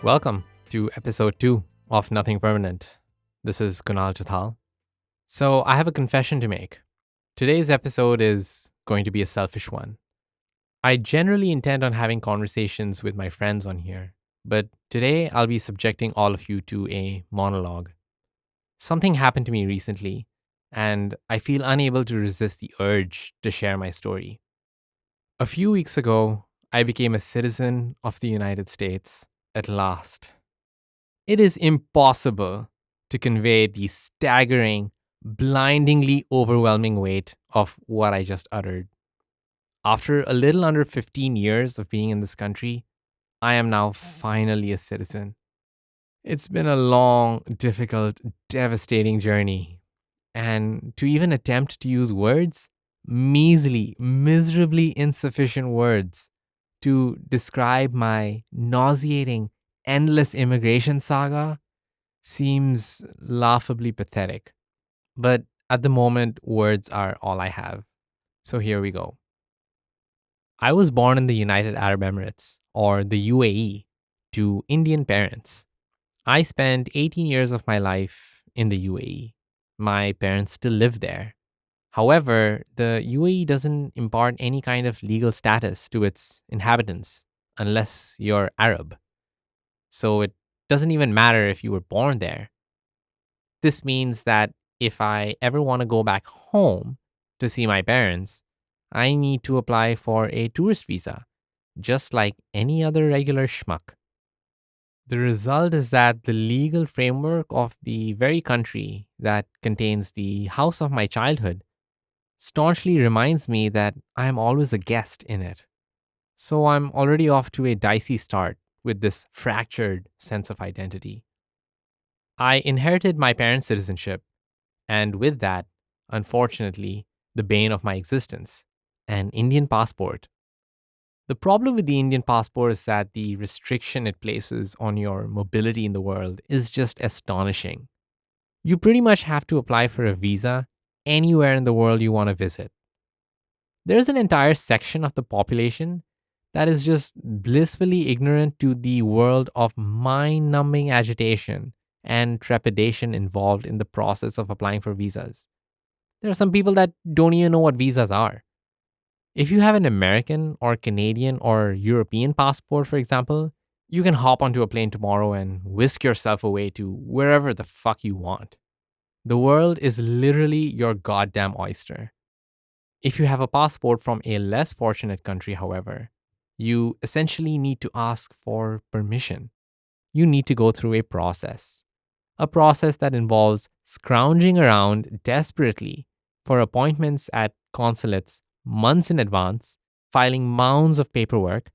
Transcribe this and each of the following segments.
Welcome to episode 2 of Nothing Permanent. This is Kunal Chathal. So, I have a confession to make. Today's episode is going to be a selfish one. I generally intend on having conversations with my friends on here, but today I'll be subjecting all of you to a monologue. Something happened to me recently, and I feel unable to resist the urge to share my story. A few weeks ago, I became a citizen of the United States at last. It is impossible to convey the staggering, blindingly overwhelming weight of what I just uttered. After a little under 15 years of being in this country, I am now finally a citizen. It's been a long, difficult, devastating journey. And to even attempt to use words, measly, miserably insufficient words, to describe my nauseating, endless immigration saga seems laughably pathetic. But at the moment, words are all I have. So here we go. I was born in the United Arab Emirates, or the UAE, to Indian parents. I spent 18 years of my life in the UAE. My parents still live there. However, the UAE doesn't impart any kind of legal status to its inhabitants unless you're Arab. So it doesn't even matter if you were born there. This means that if I ever want to go back home to see my parents, I need to apply for a tourist visa, just like any other regular schmuck. The result is that the legal framework of the very country that contains the house of my childhood staunchly reminds me that I am always a guest in it. So I'm already off to a dicey start with this fractured sense of identity. I inherited my parents' citizenship, and with that, unfortunately, the bane of my existence, an Indian passport. The problem with the Indian passport is that the restriction it places on your mobility in the world is just astonishing. You pretty much have to apply for a visa anywhere in the world you want to visit. There's an entire section of the population that is just blissfully ignorant to the world of mind numbing agitation and trepidation involved in the process of applying for visas. There are some people that don't even know what visas are. If you have an American or Canadian or European passport, for example, you can hop onto a plane tomorrow and whisk yourself away to wherever the fuck you want. The world is literally your goddamn oyster. If you have a passport from a less fortunate country, however, you essentially need to ask for permission. You need to go through a process that involves scrounging around desperately for appointments at consulates months in advance, filing mounds of paperwork,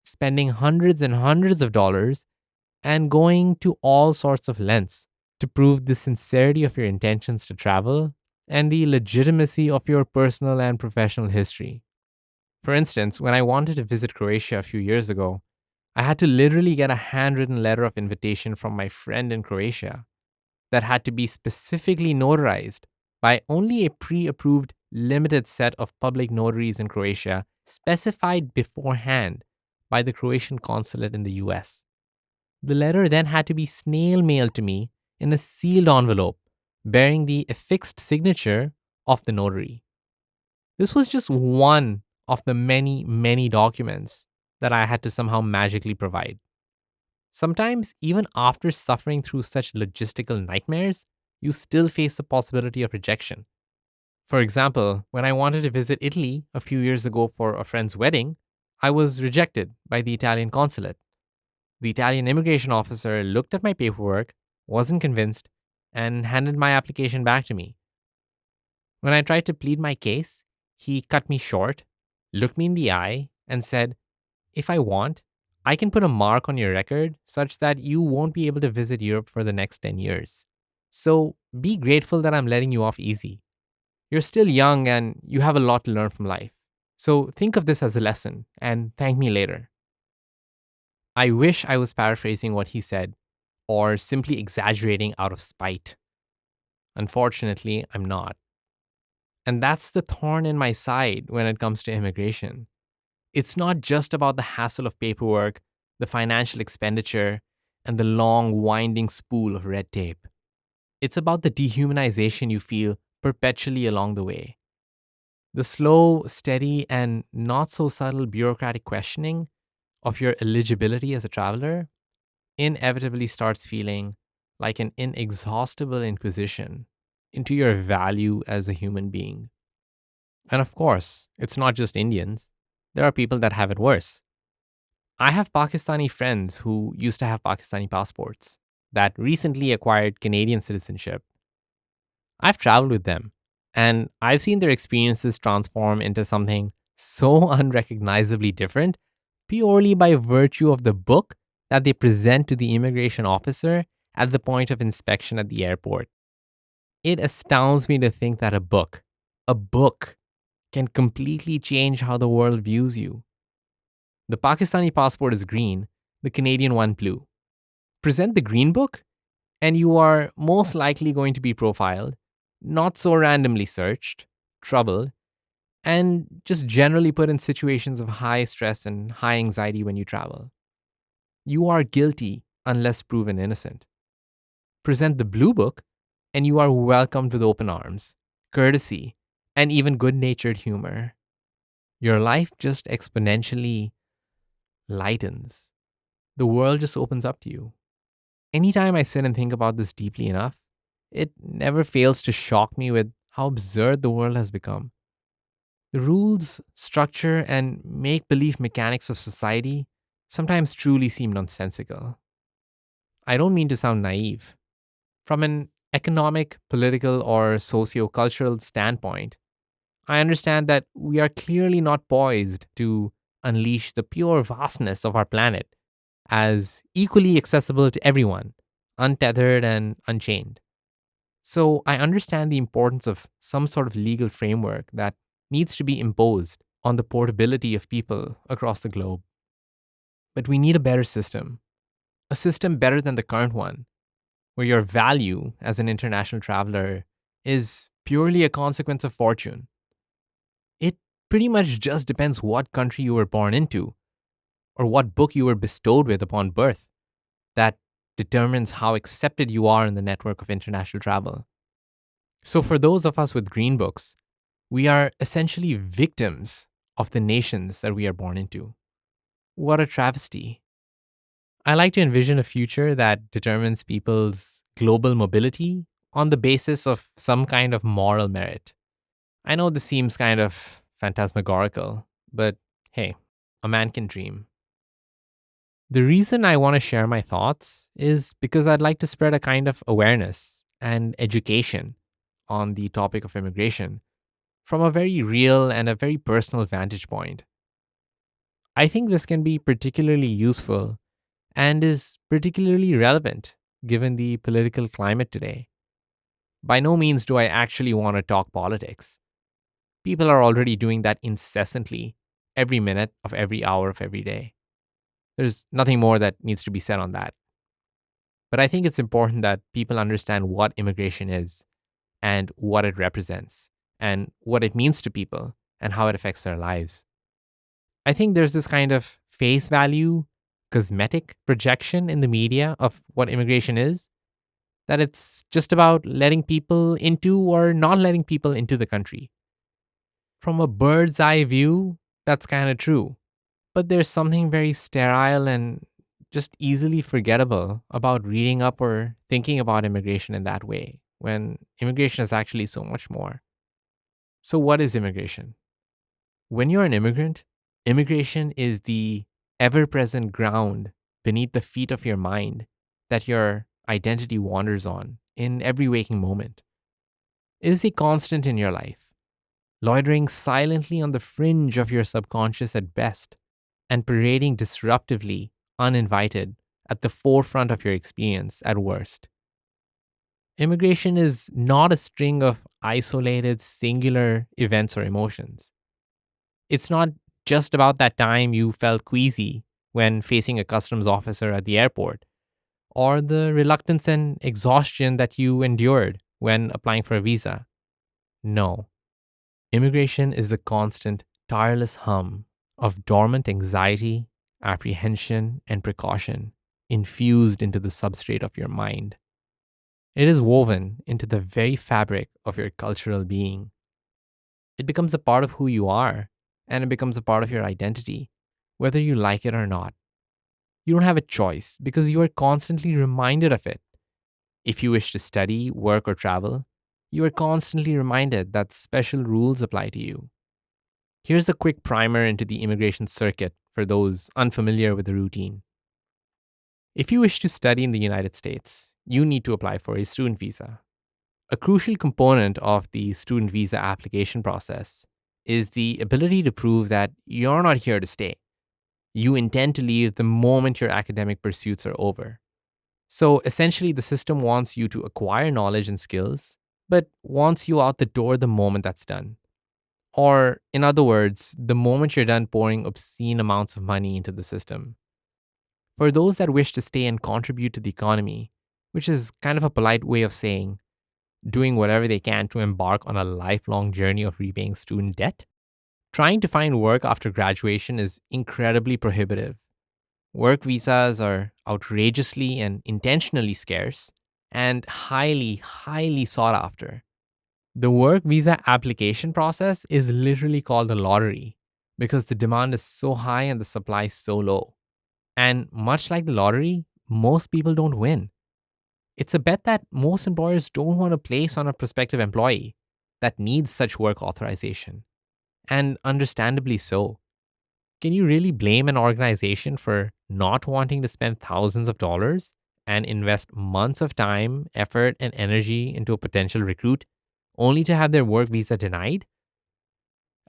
spending hundreds and hundreds of dollars, and going to all sorts of lengths to prove the sincerity of your intentions to travel and the legitimacy of your personal and professional history. For instance, when I wanted to visit Croatia a few years ago, I had to literally get a handwritten letter of invitation from my friend in Croatia that had to be specifically notarized by only a pre approved limited set of public notaries in Croatia specified beforehand by the Croatian consulate in the US. The letter then had to be snail mailed to me in a sealed envelope bearing the affixed signature of the notary. This was just one of the many, many documents that I had to somehow magically provide. Sometimes, even after suffering through such logistical nightmares, you still face the possibility of rejection. For example, when I wanted to visit Italy a few years ago for a friend's wedding, I was rejected by the Italian consulate. The Italian immigration officer looked at my paperwork, wasn't convinced, and handed my application back to me. When I tried to plead my case, he cut me short, looked me in the eye, and said, "If I want, I can put a mark on your record such that you won't be able to visit Europe for the next 10 years. So be grateful that I'm letting you off easy. You're still young and you have a lot to learn from life. So think of this as a lesson and thank me later." I wish I was paraphrasing what he said or simply exaggerating out of spite. Unfortunately, I'm not. And that's the thorn in my side when it comes to immigration. It's not just about the hassle of paperwork, the financial expenditure, and the long, winding spool of red tape. It's about the dehumanization you feel perpetually along the way. The slow, steady, and not so subtle bureaucratic questioning of your eligibility as a traveler inevitably starts feeling like an inexhaustible inquisition into your value as a human being. And of course, it's not just Indians. There are people that have it worse. I have Pakistani friends who used to have Pakistani passports that recently acquired Canadian citizenship. I've traveled with them and I've seen their experiences transform into something so unrecognizably different purely by virtue of the book that they present to the immigration officer at the point of inspection at the airport. It astounds me to think that a book, can completely change how the world views you. The Pakistani passport is green, the Canadian one blue. Present the green book, and you are most likely going to be profiled, not so randomly searched, troubled, and just generally put in situations of high stress and high anxiety when you travel. You are guilty unless proven innocent. Present the blue book, and you are welcomed with open arms, courtesy, and even good natured humor. Your life just exponentially lightens. The world just opens up to you. Anytime I sit and think about this deeply enough, it never fails to shock me with how absurd the world has become. The rules, structure, and make believe mechanics of society sometimes truly seem nonsensical. I don't mean to sound naive. From an economic, political, or socio-cultural standpoint, I understand that we are clearly not poised to unleash the pure vastness of our planet as equally accessible to everyone, untethered and unchained. So I understand the importance of some sort of legal framework that needs to be imposed on the portability of people across the globe. But we need a system better than the current one, where your value as an international traveler is purely a consequence of fortune. It pretty much just depends what country you were born into or what book you were bestowed with upon birth that determines how accepted you are in the network of international travel. So, for those of us with green books, we are essentially victims of the nations that we are born into. What a travesty. I like to envision a future that determines people's global mobility on the basis of some kind of moral merit. I know this seems kind of phantasmagorical, but hey, a man can dream. The reason I want to share my thoughts is because I'd like to spread a kind of awareness and education on the topic of immigration from a very real and a very personal vantage point. I think this can be particularly useful and is particularly relevant given the political climate today. By no means do I actually want to talk politics. People are already doing that incessantly, every minute of every hour of every day. There's nothing more that needs to be said on that. But I think it's important that people understand what immigration is and what it represents and what it means to people and how it affects their lives. I think there's this kind of face value, cosmetic projection in the media of what immigration is, that it's just about letting people into or not letting people into the country. From a bird's eye view, that's kind of true. But there's something very sterile and just easily forgettable about reading up or thinking about immigration in that way, when immigration is actually so much more. So, what is immigration? When you're an immigrant, immigration is the ever present ground beneath the feet of your mind that your identity wanders on in every waking moment. It is a constant in your life, loitering silently on the fringe of your subconscious at best, and parading disruptively, uninvited, at the forefront of your experience at worst. Immigration is not a string of isolated, singular events or emotions. It's not just about that time you felt queasy when facing a customs officer at the airport, or the reluctance and exhaustion that you endured when applying for a visa. No, immigration is the constant, tireless hum of dormant anxiety, apprehension, and precaution infused into the substrate of your mind. It is woven into the very fabric of your cultural being. It becomes a part of who you are, and it becomes a part of your identity, whether you like it or not. You don't have a choice because you are constantly reminded of it. If you wish to study, work, or travel, you are constantly reminded that special rules apply to you. Here's a quick primer into the immigration circuit for those unfamiliar with the routine. If you wish to study in the United States, you need to apply for a student visa. A crucial component of the student visa application process is the ability to prove that you're not here to stay. You intend to leave the moment your academic pursuits are over. So essentially, the system wants you to acquire knowledge and skills, but wants you out the door the moment that's done. Or, in other words, the moment you're done pouring obscene amounts of money into the system. For those that wish to stay and contribute to the economy, which is kind of a polite way of saying doing whatever they can to embark on a lifelong journey of repaying student debt, trying to find work after graduation is incredibly prohibitive. Work visas are outrageously and intentionally scarce and highly, highly sought after. The work visa application process is literally called a lottery because the demand is so high and the supply so low. And much like the lottery, most people don't win. It's a bet that most employers don't want to place on a prospective employee that needs such work authorization. And understandably so. Can you really blame an organization for not wanting to spend thousands of dollars and invest months of time, effort, and energy into a potential recruit only to have their work visa denied?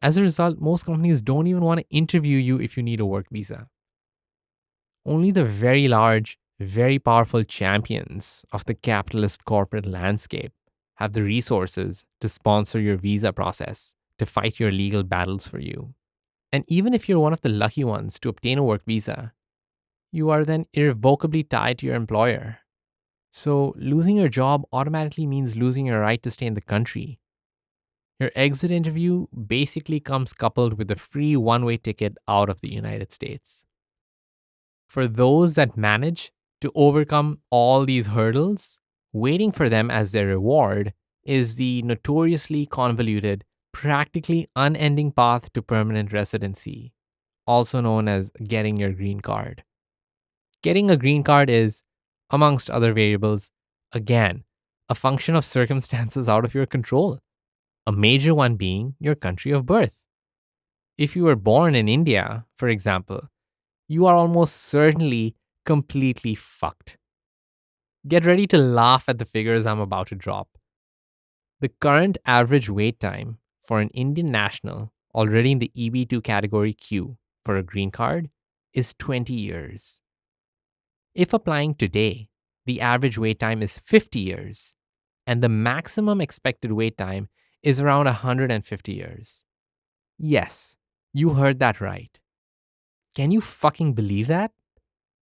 As a result, most companies don't even want to interview you if you need a work visa. Only the very large, very powerful champions of the capitalist corporate landscape have the resources to sponsor your visa process, to fight your legal battles for you. And even if you're one of the lucky ones to obtain a work visa, you are then irrevocably tied to your employer. So losing your job automatically means losing your right to stay in the country. Your exit interview basically comes coupled with a free one-way ticket out of the United States. For those that manage to overcome all these hurdles, waiting for them as their reward is the notoriously convoluted, practically unending path to permanent residency, also known as getting your green card. Getting a green card is, amongst other variables, again, a function of circumstances out of your control, a major one being your country of birth. If you were born in India, for example, you are almost certainly completely fucked. Get ready to laugh at the figures I'm about to drop. The current average wait time for an Indian national already in the EB2 category queue for a green card is 20 years. If applying today, the average wait time is 50 years, and the maximum expected wait time is around 150 years. Yes, you heard that right. Can you fucking believe that?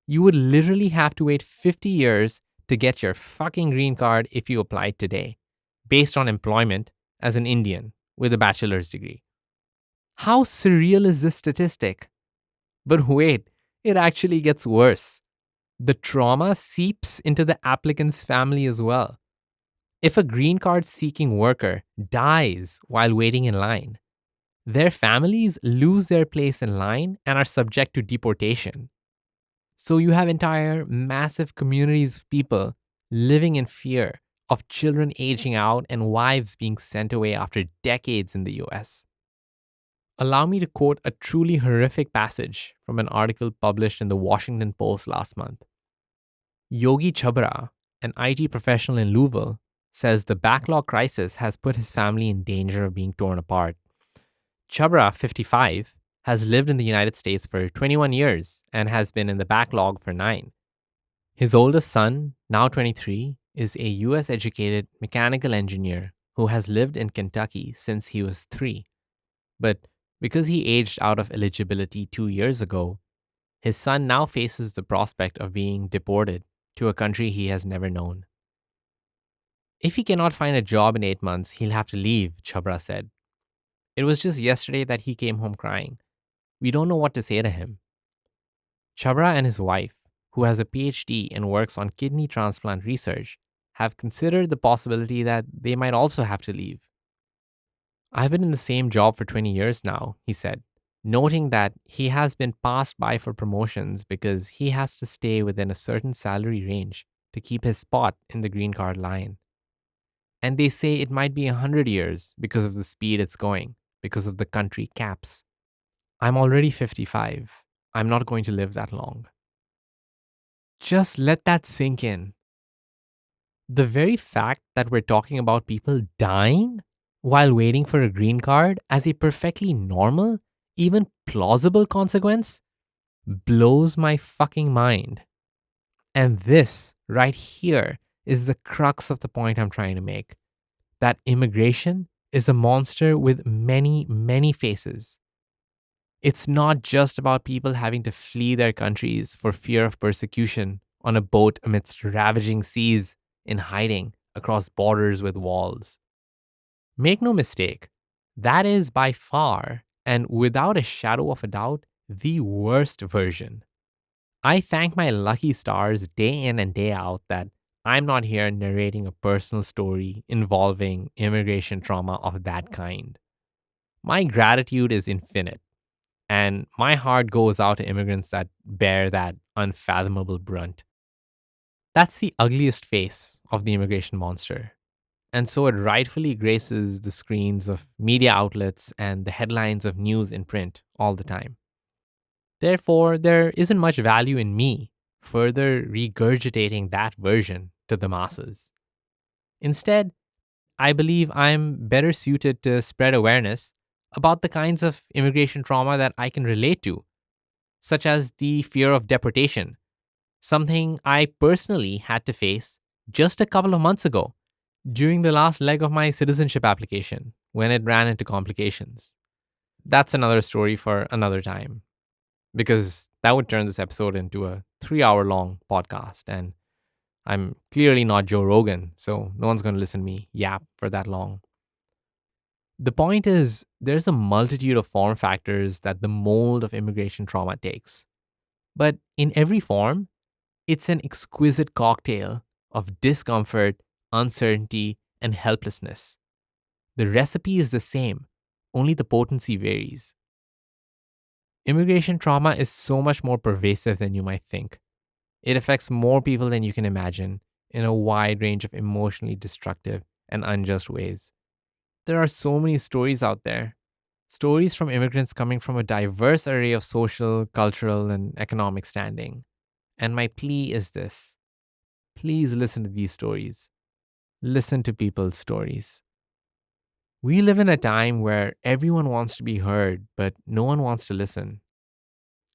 You would literally have to wait 50 years to get your fucking green card if you applied today, based on employment as an Indian with a bachelor's degree. How surreal is this statistic? But wait, it actually gets worse. The trauma seeps into the applicant's family as well. If a green card seeking worker dies while waiting in line, their families lose their place in line and are subject to deportation. So you have entire massive communities of people living in fear of children aging out and wives being sent away after decades in the US. Allow me to quote a truly horrific passage from an article published in the Washington Post last month. Yogi Chabra, an IT professional in Louisville, says the backlog crisis has put his family in danger of being torn apart. Chabra, 55, has lived in the United States for 21 years and has been in the backlog for 9. His oldest son, now 23, is a US educated mechanical engineer who has lived in Kentucky since he was 3. But because he aged out of eligibility 2 years ago, his son now faces the prospect of being deported to a country he has never known. If he cannot find a job in 8 months, he'll have to leave, Chabra said. It was just yesterday that he came home crying. We don't know what to say to him. Chabra and his wife, who has a PhD and works on kidney transplant research, have considered the possibility that they might also have to leave. I've been in the same job for 20 years now, he said, noting that he has been passed by for promotions because he has to stay within a certain salary range to keep his spot in the green card line. And they say it might be 100 years because of the speed it's going, because of the country caps. I'm already 55. I'm not going to live that long. Just let that sink in. The very fact that we're talking about people dying while waiting for a green card as a perfectly normal, even plausible consequence blows my fucking mind. And this right here is the crux of the point I'm trying to make, that immigration is a monster with many, many faces. It's not just about people having to flee their countries for fear of persecution on a boat amidst ravaging seas in hiding across borders with walls. Make no mistake, that is by far and without a shadow of a doubt the worst version. I thank my lucky stars day in and day out that I'm not here narrating a personal story involving immigration trauma of that kind. My gratitude is infinite, and my heart goes out to immigrants that bear that unfathomable brunt. That's the ugliest face of the immigration monster. And so it rightfully graces the screens of media outlets and the headlines of news in print all the time. Therefore, there isn't much value in me further regurgitating that version to the masses. Instead, I believe I'm better suited to spread awareness about the kinds of immigration trauma that I can relate to, such as the fear of deportation, something I personally had to face just a couple of months ago during the last leg of my citizenship application when it ran into complications. That's another story for another time, because that would turn this episode into a 3 hour long podcast. And I'm clearly not Joe Rogan, so no one's going to listen to me yap for that long. The point is, there's a multitude of form factors that the mold of immigration trauma takes. But in every form, it's an exquisite cocktail of discomfort, uncertainty, and helplessness. The recipe is the same, only the potency varies. Immigration trauma is so much more pervasive than you might think. It affects more people than you can imagine in a wide range of emotionally destructive and unjust ways. There are so many stories out there. Stories from immigrants coming from a diverse array of social, cultural, and economic standing. And my plea is this: please listen to these stories. Listen to people's stories. We live in a time where everyone wants to be heard, but no one wants to listen.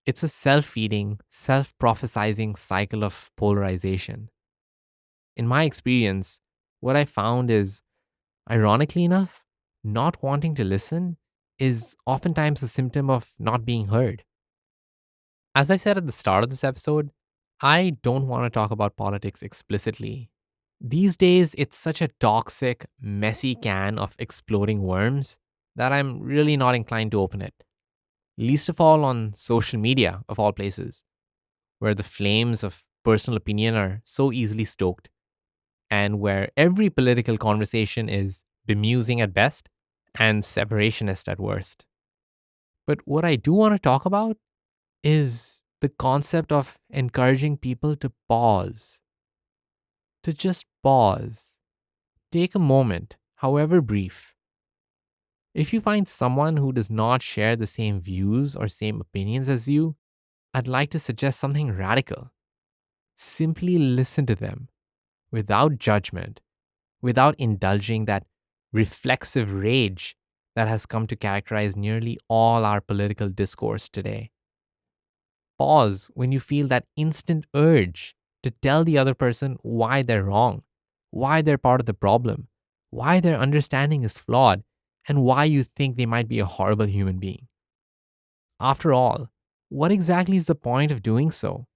It's a self feeding, self prophesizing cycle of polarization. In my experience, what I found is, ironically enough, not wanting to listen is oftentimes a symptom of not being heard. As I said at the start of this episode, I don't want to talk about politics explicitly. These days, it's such a toxic, messy can of exploding worms that I'm really not inclined to open it. Least of all on social media, of all places, where the flames of personal opinion are so easily stoked, and where every political conversation is bemusing at best and separationist at worst. But what I do want to talk about is the concept of encouraging people to pause, to just pause. Take a moment, however brief. If you find someone who does not share the same views or same opinions as you, I'd like to suggest something radical. Simply listen to them without judgment, without indulging that reflexive rage that has come to characterize nearly all our political discourse today. Pause when you feel that instant urge to tell the other person why they're wrong, why they're part of the problem, why their understanding is flawed, and why you think they might be a horrible human being. After all, what exactly is the point of doing so?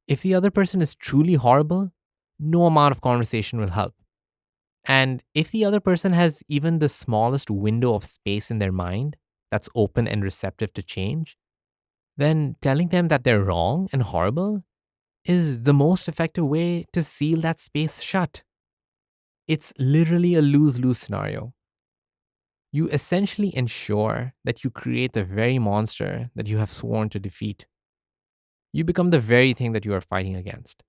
If the other person is truly horrible, no amount of conversation will help. And if the other person has even the smallest window of space in their mind that's open and receptive to change, then telling them that they're wrong and horrible is the most effective way to seal that space shut. It's literally a lose lose scenario. You essentially ensure that you create the very monster that you have sworn to defeat. You become the very thing that you are fighting against.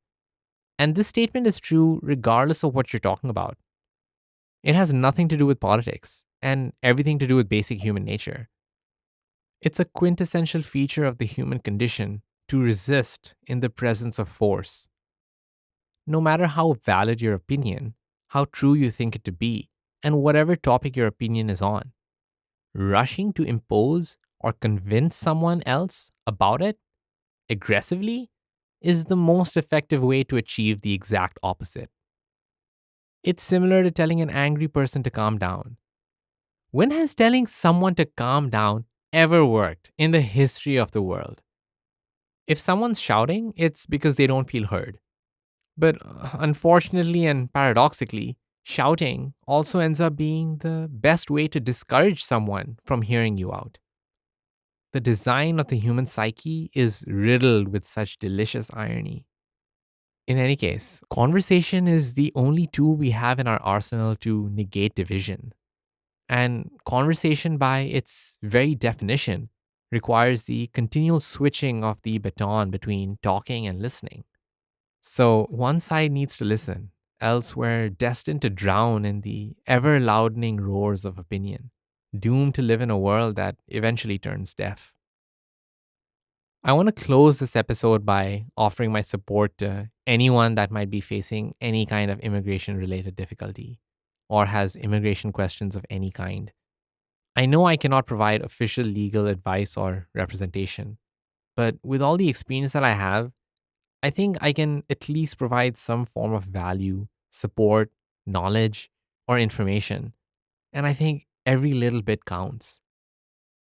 And this statement is true regardless of what you're talking about. It has nothing to do with politics and everything to do with basic human nature. It's a quintessential feature of the human condition to resist in the presence of force. No matter how valid your opinion, how true you think it to be, and whatever topic your opinion is on, rushing to impose or convince someone else about it aggressively is the most effective way to achieve the exact opposite. It's similar to telling an angry person to calm down. When has telling someone to calm down ever worked in the history of the world? If someone's shouting, it's because they don't feel heard. But unfortunately and paradoxically, shouting also ends up being the best way to discourage someone from hearing you out. The design of the human psyche is riddled with such delicious irony. In any case, conversation is the only tool we have in our arsenal to negate division. And conversation, by its very definition, requires the continual switching of the baton between talking and listening. So one side needs to listen, else we're destined to drown in the ever loudening roars of opinion, doomed to live in a world that eventually turns deaf. I want to close this episode by offering my support to anyone that might be facing any kind of immigration related difficulty or has immigration questions of any kind. I know I cannot provide official legal advice or representation, but with all the experience that I have, I think I can at least provide some form of value, support, knowledge, or information. And I think every little bit counts.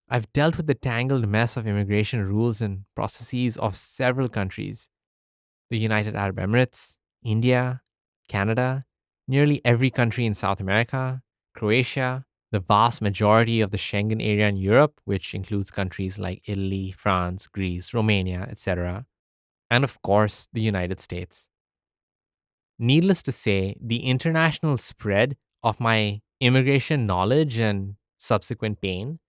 I've dealt with the tangled mess of immigration rules and processes of several countries: the United Arab Emirates, India, Canada, nearly every country in South America, Croatia, the vast majority of the Schengen area in Europe, which includes countries like Italy, France, Greece, Romania, etc., and of course, the United States. Needless to say, the international spread of my immigration knowledge and subsequent pain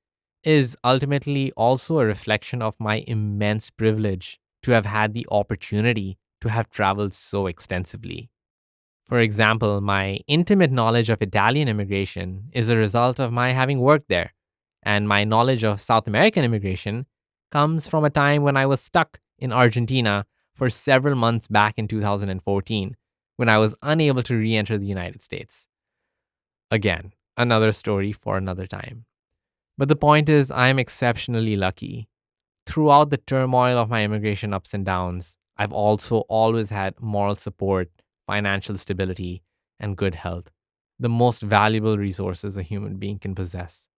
is ultimately also a reflection of my immense privilege to have had the opportunity to have traveled so extensively. For example, my intimate knowledge of Italian immigration is a result of my having worked there, and my knowledge of South American immigration comes from a time when I was stuck in Argentina for several months back in 2014 when I was unable to re enter the United States. Again, another story for another time. But the point is, I am exceptionally lucky. Throughout the turmoil of my immigration ups and downs, I've also always had moral support, financial stability, and good health, the most valuable resources a human being can possess.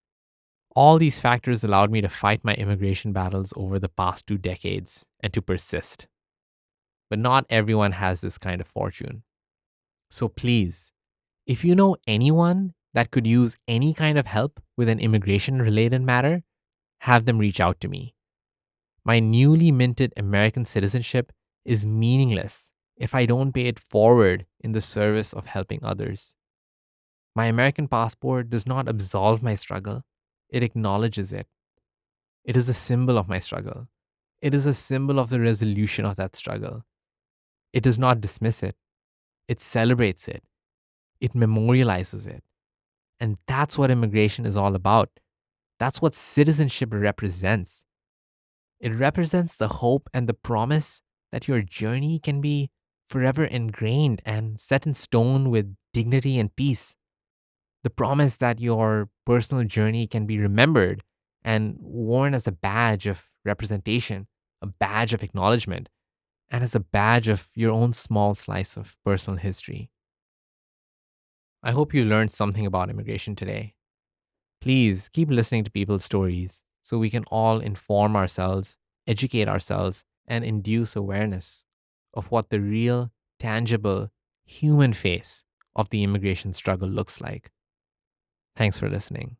All these factors allowed me to fight my immigration battles over the past 2 decades and to persist. But not everyone has this kind of fortune. So please, if you know anyone that could use any kind of help with an immigration related matter, have them reach out to me. My newly minted American citizenship is meaningless if I don't pay it forward in the service of helping others. My American passport does not absolve my struggle, it acknowledges it. It is a symbol of my struggle. It is a symbol of the resolution of that struggle. It does not dismiss it, it celebrates it, it memorializes it. And that's what immigration is all about. That's what citizenship represents. It represents the hope and the promise that your journey can be forever ingrained and set in stone with dignity and peace. The promise that your personal journey can be remembered and worn as a badge of representation, a badge of acknowledgement, and as a badge of your own small slice of personal history. I hope you learned something about immigration today. Please keep listening to people's stories so we can all inform ourselves, educate ourselves, and induce awareness of what the real, tangible, human face of the immigration struggle looks like. Thanks for listening.